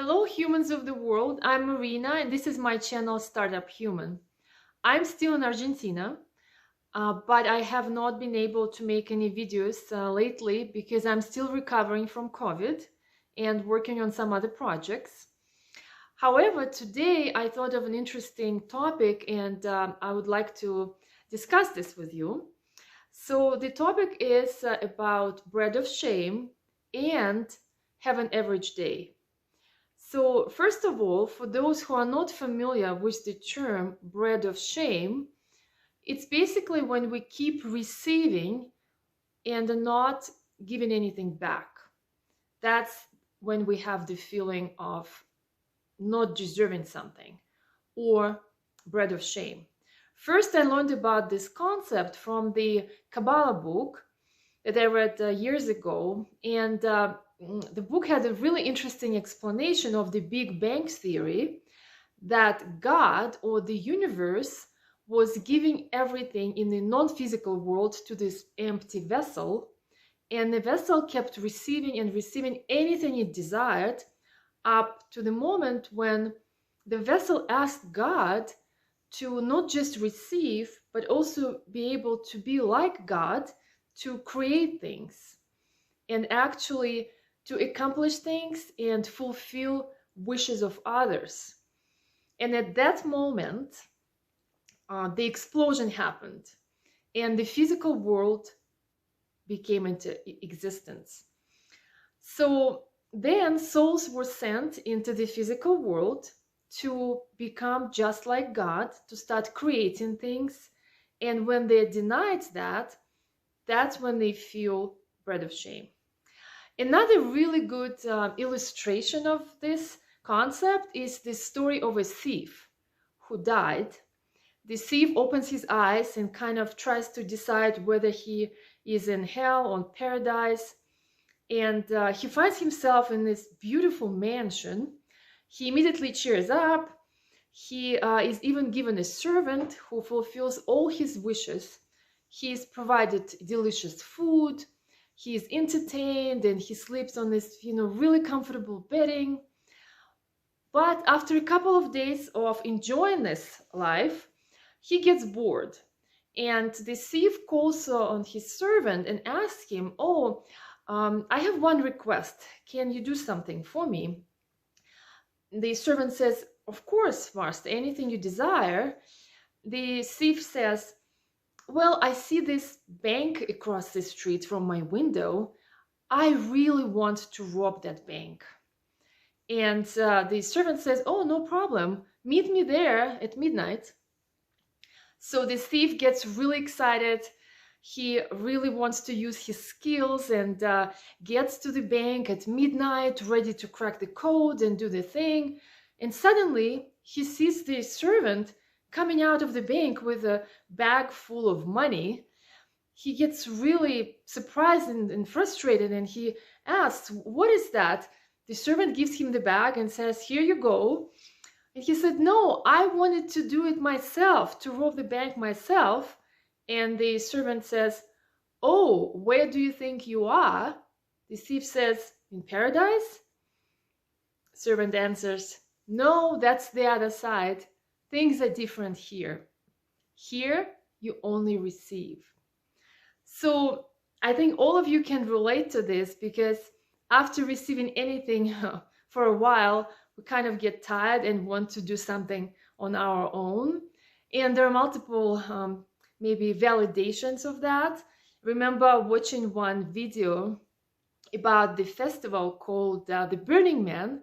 Hello, humans of the world. I'm Marina, and this is my channel Startup Human. I'm still in Argentina, but I have not been able to make any videos lately because I'm still recovering from COVID and working on some other projects. However, today I thought of an interesting topic and I would like to discuss this with you. So, the topic is about bread of shame and have an average day. So, first of all, for those who are not familiar with the term bread of shame, it's basically when we keep receiving and not giving anything back. That's when we have the feeling of not deserving something or bread of shame. First, I learned about this concept from the Kabbalah book that I read years ago, and the book had a really interesting explanation of the Big Bang theory that God or the universe was giving everything in the non-physical world to this empty vessel, and the vessel kept receiving and receiving anything it desired up to the moment when the vessel asked God to not just receive, but also be able to be like God, to create things and actually to accomplish things and fulfill wishes of others. And at that moment, the explosion happened and the physical world became into existence. So then souls were sent into the physical world to become just like God, to start creating things. And when they're denied that, that's when they feel bread of shame. Another really good illustration of this concept is the story of a thief who died. The thief opens his eyes and kind of tries to decide whether he is in hell or paradise. And he finds himself in this beautiful mansion. He immediately cheers up. He is even given a servant who fulfills all his wishes. He is provided delicious food. He is entertained and he sleeps on this, really comfortable bedding. But after a couple of days of enjoying this life, he gets bored. And the thief calls on his servant and asks him, "Oh, I have one request. Can you do something for me?" The servant says, "Of course, master, anything you desire." The thief says, "Well, I see this bank across the street from my window. I really want to rob that bank." And the servant says, "Oh, no problem. Meet me there at midnight." So the thief gets really excited. He really wants to use his skills and gets to the bank at midnight, ready to crack the code and do the thing. And suddenly he sees the servant coming out of the bank with a bag full of money. He gets really surprised and frustrated, and he asks, "What is that?" The servant gives him the bag and says, "Here you go." And he said, "No, I wanted to do it myself, to rob the bank myself." And the servant says, "Oh, where do you think you are?" The thief says, "In paradise?" Servant answers, "No, that's the other side. Things are different here. Here, you only receive." So I think all of you can relate to this because after receiving anything for a while, we kind of get tired and want to do something on our own. And there are multiple maybe validations of that. Remember watching one video about the festival called the Burning Man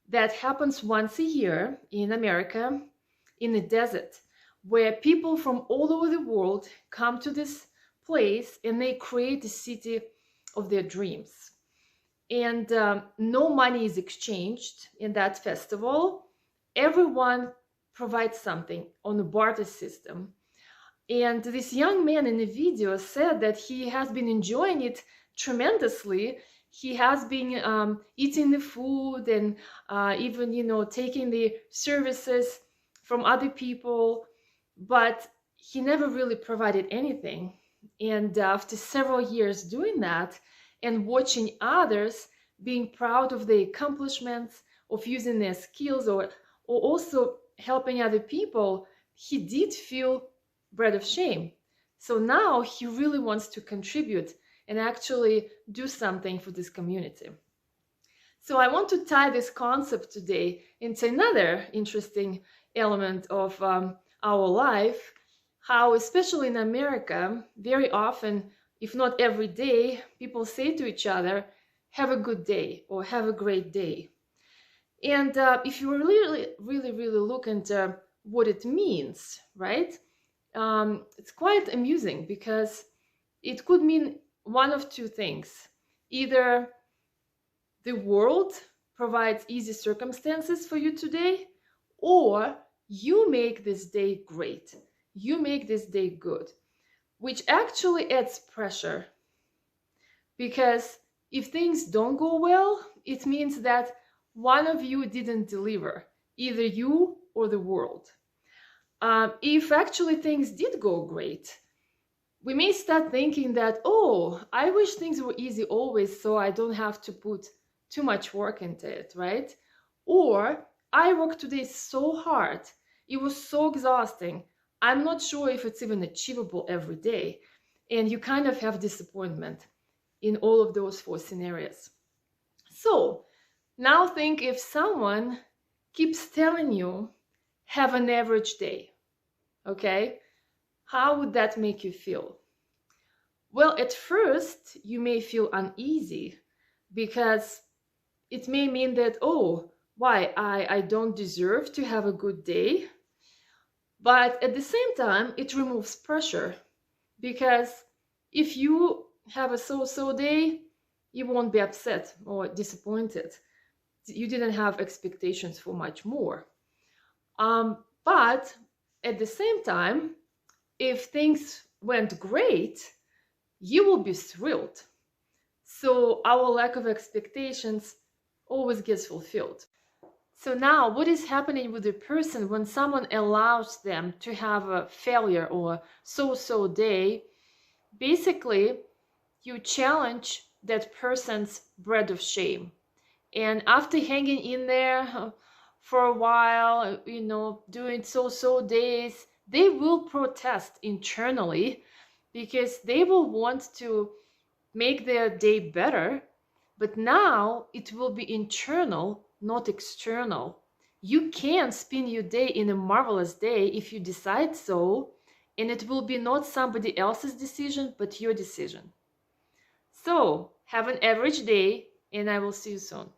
that happens once a year in America in the desert, where people from all over the world come to this place and they create the city of their dreams. And no money is exchanged in that festival. Everyone provides something on a barter system. And this young man in the video said that he has been enjoying it tremendously. He has been eating the food and even, taking the services from other people, but he never really provided anything. And after several years doing that and watching others being proud of their accomplishments, of using their skills or also helping other people, he did feel bread of shame. So now he really wants to contribute and actually do something for this community. So I want to tie this concept today into another interesting element of our life, how, especially in America, very often, if not every day, people say to each other, have a good day or have a great day. And if you really look into what it means, right? It's quite amusing because it could mean one of two things. Either the world provides easy circumstances for you today, or you make this day great. You make this day good, which actually adds pressure. Because if things don't go well, it means that one of you didn't deliver, either you or the world. If actually things did go great, we may start thinking that, oh, I wish things were easy always so I don't have to put too much work into it, right? Or I worked today so hard, it was so exhausting, I'm not sure if it's even achievable every day. And you kind of have disappointment in all of those four scenarios. So now think if someone keeps telling you, have an average day, okay? How would that make you feel? Well, at first, you may feel uneasy because it may mean that, oh, why, I don't deserve to have a good day. But at the same time, it removes pressure because if you have a so-so day, you won't be upset or disappointed. You didn't have expectations for much more. But at the same time, if things went great, you will be thrilled. So our lack of expectations always gets fulfilled. So now what is happening with a person when someone allows them to have a failure or so-so day? Basically, you challenge that person's bread of shame. And after hanging in there for a while, doing so-so days, they will protest internally because they will want to make their day better. But now it will be internal, not external. You can spin your day in a marvelous day if you decide so, and it will be not somebody else's decision, but your decision. So have an average day, and I will see you soon.